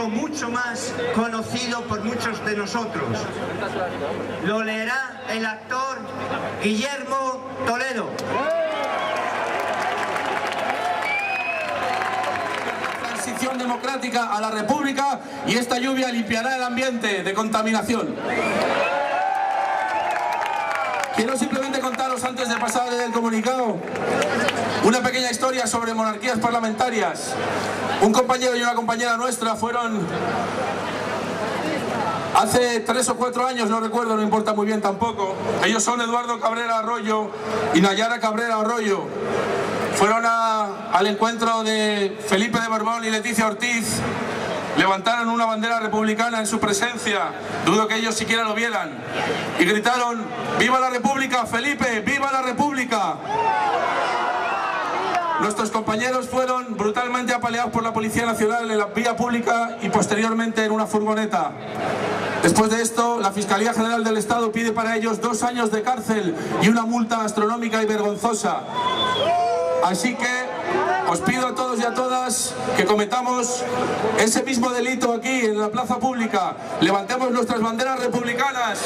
texto mucho más conocido por muchos de nosotros. Lo leerá el actor Guillermo Toledo. Transición democrática a la República, y esta lluvia limpiará el ambiente de contaminación. Quiero simplemente contaros, antes de pasar el comunicado, una pequeña historia sobre monarquías parlamentarias. Un compañero y una compañera nuestra fueron hace 3 o 4 años, no recuerdo, no importa muy bien tampoco. Ellos son Eduardo Cabrera Arroyo y Nayara Cabrera Arroyo. Fueron al encuentro de Felipe de Borbón y Leticia Ortiz. Levantaron una bandera republicana en su presencia, dudo que ellos siquiera lo vieran, y gritaron: ¡Viva la República, Felipe! ¡Viva la República! Nuestros compañeros fueron brutalmente apaleados por la Policía Nacional en la vía pública y posteriormente en una furgoneta. Después de esto, la Fiscalía General del Estado pide para ellos 2 años de cárcel y una multa astronómica y vergonzosa. Así que os pido a todos y a todas que cometamos ese mismo delito aquí en la plaza pública. Levantemos nuestras banderas republicanas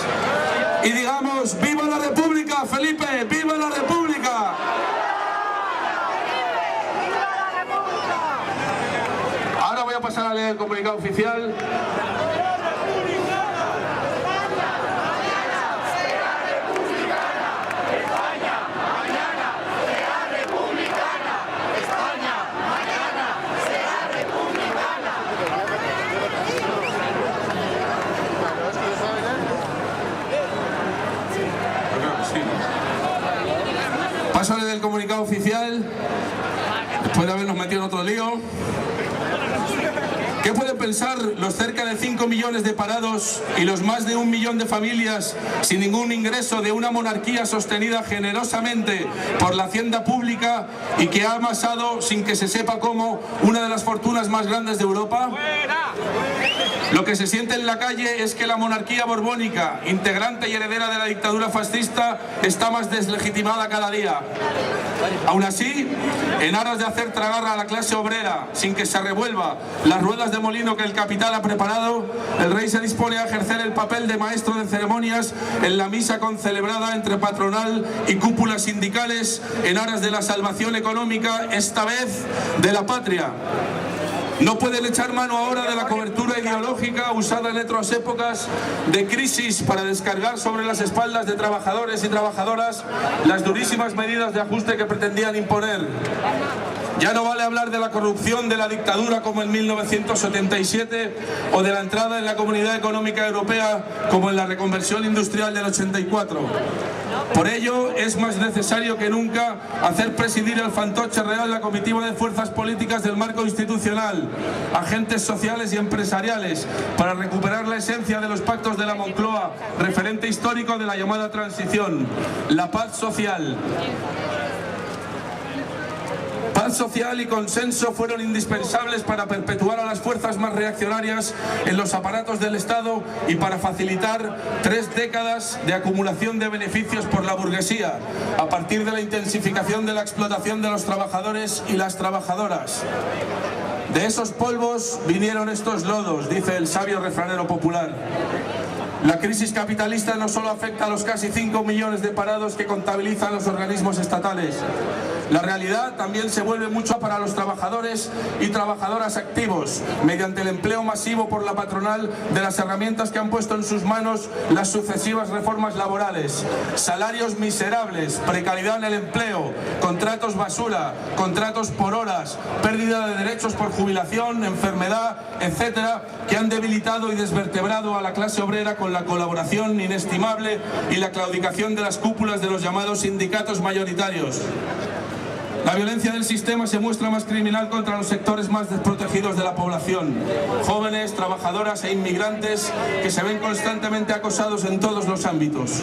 y digamos: ¡Viva la República, Felipe! ¡Viva la República! Ahora voy a pasar a leer el comunicado oficial. Paso a leer el comunicado oficial, después de habernos metido en otro lío. ¿Qué pueden pensar los cerca de 5 millones de parados y los más de 1 millón de familias sin ningún ingreso de una monarquía sostenida generosamente por la hacienda pública y que ha amasado, sin que se sepa cómo, una de las fortunas más grandes de Europa? Lo que se siente en la calle es que la monarquía borbónica, integrante y heredera de la dictadura fascista, está más deslegitimada cada día. Aún así, en aras de hacer tragar a la clase obrera sin que se revuelva las ruedas de molino que el capital ha preparado, el rey se dispone a ejercer el papel de maestro de ceremonias en la misa concelebrada entre patronal y cúpulas sindicales en aras de la salvación económica, esta vez de la patria. No pueden echar mano ahora de la cobertura ideológica usada en otras épocas de crisis para descargar sobre las espaldas de trabajadores y trabajadoras las durísimas medidas de ajuste que pretendían imponer. Ya no vale hablar de la corrupción de la dictadura como en 1977 o de la entrada en la Comunidad Económica Europea como en la reconversión industrial del 84. Por ello, es más necesario que nunca hacer presidir el fantoche real la comitiva de fuerzas políticas del marco institucional, agentes sociales y empresariales, para recuperar la esencia de los pactos de la Moncloa, referente histórico de la llamada transición, la paz social. Paz social y consenso fueron indispensables para perpetuar a las fuerzas más reaccionarias en los aparatos del Estado y para facilitar 3 décadas de acumulación de beneficios por la burguesía, a partir de la intensificación de la explotación de los trabajadores y las trabajadoras. De esos polvos vinieron estos lodos, dice el sabio refranero popular. La crisis capitalista no solo afecta a los casi 5 millones de parados que contabilizan los organismos estatales. La realidad también se vuelve mucho para los trabajadores y trabajadoras activos, mediante el empleo masivo por la patronal de las herramientas que han puesto en sus manos las sucesivas reformas laborales. Salarios miserables, precariedad en el empleo, contratos basura, contratos por horas, pérdida de derechos por jubilación, enfermedad, etcétera, que han debilitado y desvertebrado a la clase obrera con la colaboración inestimable y la claudicación de las cúpulas de los llamados sindicatos mayoritarios. La violencia del sistema se muestra más criminal contra los sectores más desprotegidos de la población, jóvenes, trabajadoras e inmigrantes que se ven constantemente acosados en todos los ámbitos.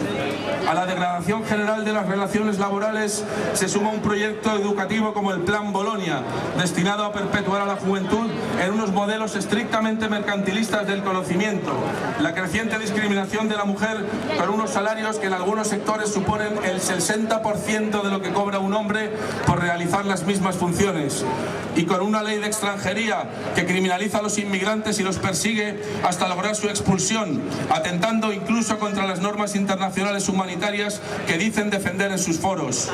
A la degradación general de las relaciones laborales se suma un proyecto educativo como el Plan Bolonia, destinado a perpetuar a la juventud en unos modelos estrictamente mercantilistas del conocimiento, la creciente discriminación de la mujer con unos salarios que en algunos sectores suponen el 60% de lo que cobra un hombre por realizar las mismas funciones, y con una ley de extranjería que criminaliza a los inmigrantes y los persigue hasta lograr su expulsión, atentando incluso contra las normas internacionales humanitarias que dicen defender en sus foros.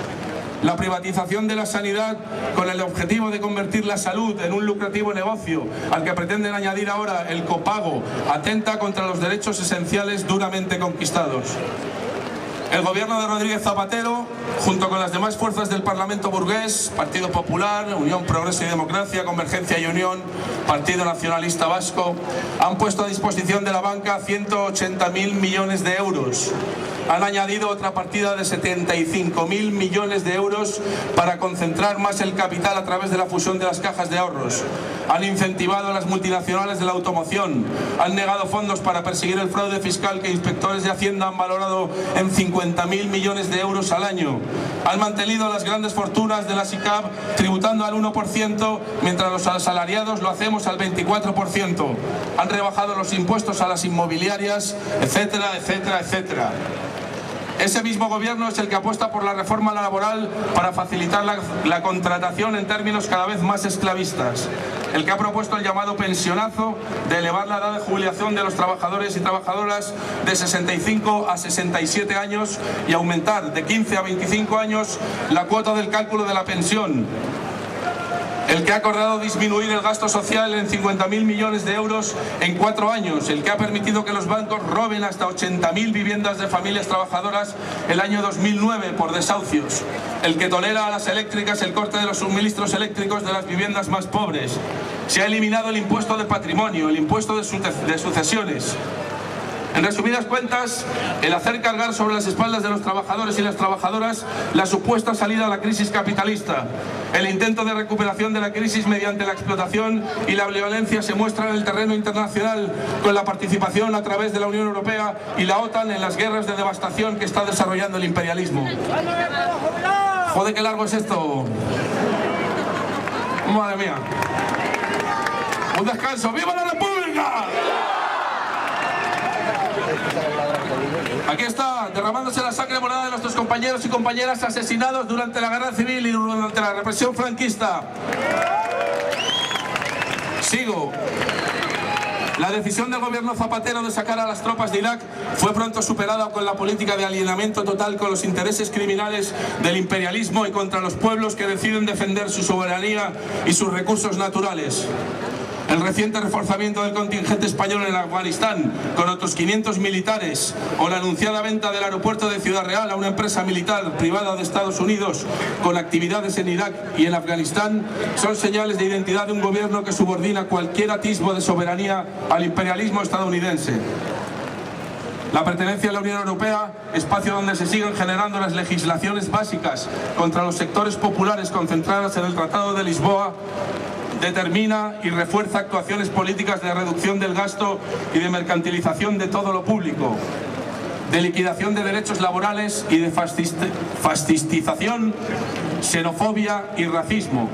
La privatización de la sanidad con el objetivo de convertir la salud en un lucrativo negocio al que pretenden añadir ahora el copago atenta contra los derechos esenciales duramente conquistados. El gobierno de Rodríguez Zapatero, junto con las demás fuerzas del Parlamento burgués, Partido Popular, Unión Progreso y Democracia, Convergencia y Unión, Partido Nacionalista Vasco, han puesto a disposición de la banca 180.000 millones de euros. Han añadido otra partida de 75.000 millones de euros para concentrar más el capital a través de la fusión de las cajas de ahorros. Han incentivado a las multinacionales de la automoción. Han negado fondos para perseguir el fraude fiscal que inspectores de Hacienda han valorado en 50.000 millones de euros al año. Han mantenido las grandes fortunas de la SICAV tributando al 1%, mientras los asalariados lo hacemos al 24%. Han rebajado los impuestos a las inmobiliarias, etcétera, etcétera, etcétera. Ese mismo gobierno es el que apuesta por la reforma laboral para facilitar la contratación en términos cada vez más esclavistas. El que ha propuesto el llamado pensionazo de elevar la edad de jubilación de los trabajadores y trabajadoras de 65 a 67 años y aumentar de 15 a 25 años la cuota del cálculo de la pensión. El que ha acordado disminuir el gasto social en 50.000 millones de euros en 4 años, el que ha permitido que los bancos roben hasta 80.000 viviendas de familias trabajadoras el año 2009 por desahucios, el que tolera a las eléctricas el corte de los suministros eléctricos de las viviendas más pobres. Se ha eliminado el impuesto de patrimonio, el impuesto de sucesiones. En resumidas cuentas, el hacer cargar sobre las espaldas de los trabajadores y las trabajadoras la supuesta salida a la crisis capitalista. El intento de recuperación de la crisis mediante la explotación y la violencia se muestra en el terreno internacional con la participación a través de la Unión Europea y la OTAN en las guerras de devastación que está desarrollando el imperialismo. Joder, qué largo es esto. Madre mía. Un descanso. ¡Viva la República! Aquí está, derramándose la sangre morada de nuestros compañeros y compañeras asesinados durante la guerra civil y durante la represión franquista. Sigo. La decisión del gobierno Zapatero de sacar a las tropas de Irak fue pronto superada con la política de alineamiento total con los intereses criminales del imperialismo y contra los pueblos que deciden defender su soberanía y sus recursos naturales. El reciente reforzamiento del contingente español en Afganistán con otros 500 militares o la anunciada venta del aeropuerto de Ciudad Real a una empresa militar privada de Estados Unidos con actividades en Irak y en Afganistán son señales de identidad de un gobierno que subordina cualquier atisbo de soberanía al imperialismo estadounidense. La pertenencia a la Unión Europea, espacio donde se siguen generando las legislaciones básicas contra los sectores populares concentradas en el Tratado de Lisboa, determina y refuerza actuaciones políticas de reducción del gasto y de mercantilización de todo lo público, de liquidación de derechos laborales y de fascistización, xenofobia y racismo.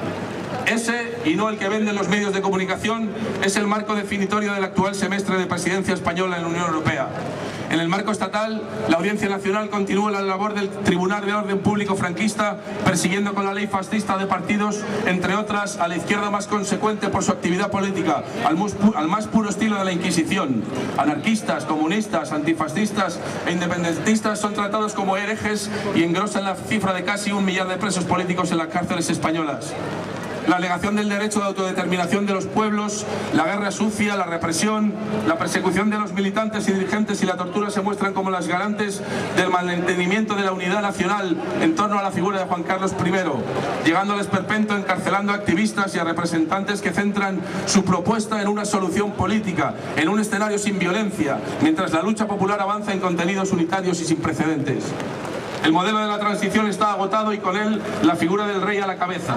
Ese, y no el que venden los medios de comunicación, es el marco definitorio del actual semestre de presidencia española en la Unión Europea. En el marco estatal, la Audiencia Nacional continúa la labor del Tribunal de Orden Público franquista, persiguiendo con la ley fascista de partidos, entre otras, a la izquierda más consecuente por su actividad política, al más puro estilo de la Inquisición. Anarquistas, comunistas, antifascistas e independentistas son tratados como herejes y engrosan la cifra de casi 1 millar de presos políticos en las cárceles españolas. La negación del derecho de autodeterminación de los pueblos, la guerra sucia, la represión, la persecución de los militantes y dirigentes y la tortura se muestran como las garantes del mantenimiento de la unidad nacional en torno a la figura de Juan Carlos I, llegando al esperpento encarcelando a activistas y a representantes que centran su propuesta en una solución política, en un escenario sin violencia, mientras la lucha popular avanza en contenidos unitarios y sin precedentes. El modelo de la transición está agotado y con él la figura del rey a la cabeza.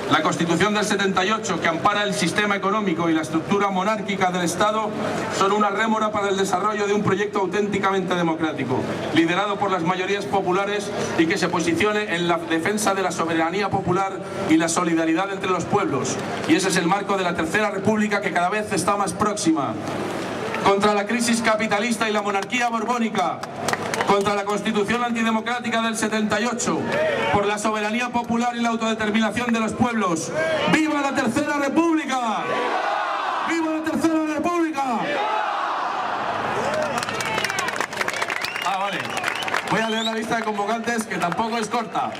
La Constitución del 78, que ampara el sistema económico y la estructura monárquica del Estado, son una rémora para el desarrollo de un proyecto auténticamente democrático, liderado por las mayorías populares y que se posicione en la defensa de la soberanía popular y la solidaridad entre los pueblos. Y ese es el marco de la Tercera República, que cada vez está más próxima. Contra la crisis capitalista y la monarquía borbónica, contra la Constitución antidemocrática del 78, por la soberanía popular y la autodeterminación de los pueblos. ¡Viva la Tercera República! ¡Viva la Tercera República! Vale. Voy a leer la lista de convocantes, que tampoco es corta.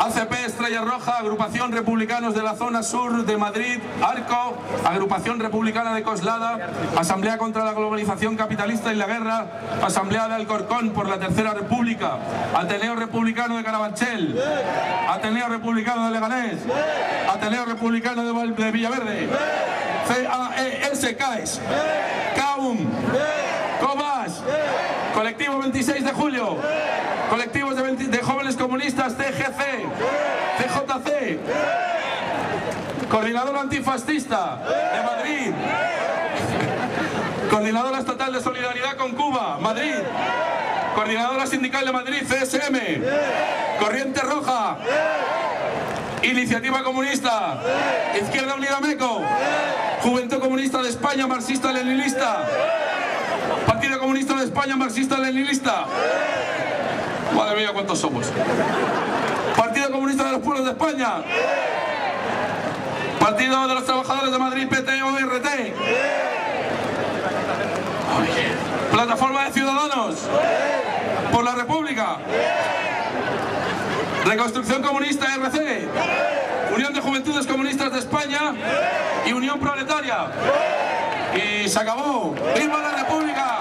ACP Estrella Roja, Agrupación Republicanos de la Zona Sur de Madrid, ARCO, Agrupación Republicana de Coslada, Asamblea contra la Globalización Capitalista y la Guerra, Asamblea de Alcorcón por la Tercera República, Ateneo Republicano de Carabanchel, Ateneo Republicano de Leganés, Ateneo Republicano de Villaverde, CAES, CAES, CAUM, COBAS, Colectivo 26 de Julio, Colectivos de Jóvenes Comunistas, CGC, CJC, Coordinadora Antifascista de Madrid, Coordinadora Estatal de Solidaridad con Cuba, Madrid, Coordinadora Sindical de Madrid, CSM, Corriente Roja, Iniciativa Comunista, Izquierda Unida MECO, Juventud Comunista de España, marxista-leninista, Partido Comunista de España, marxista-leninista. Madre mía, ¿cuántos somos? Partido Comunista de los Pueblos de España, Partido de los Trabajadores de Madrid, PT-ORT, Plataforma de Ciudadanos por la República, Reconstrucción Comunista RC, Unión de Juventudes Comunistas de España y Unión Proletaria. Y se acabó. ¡Viva la República!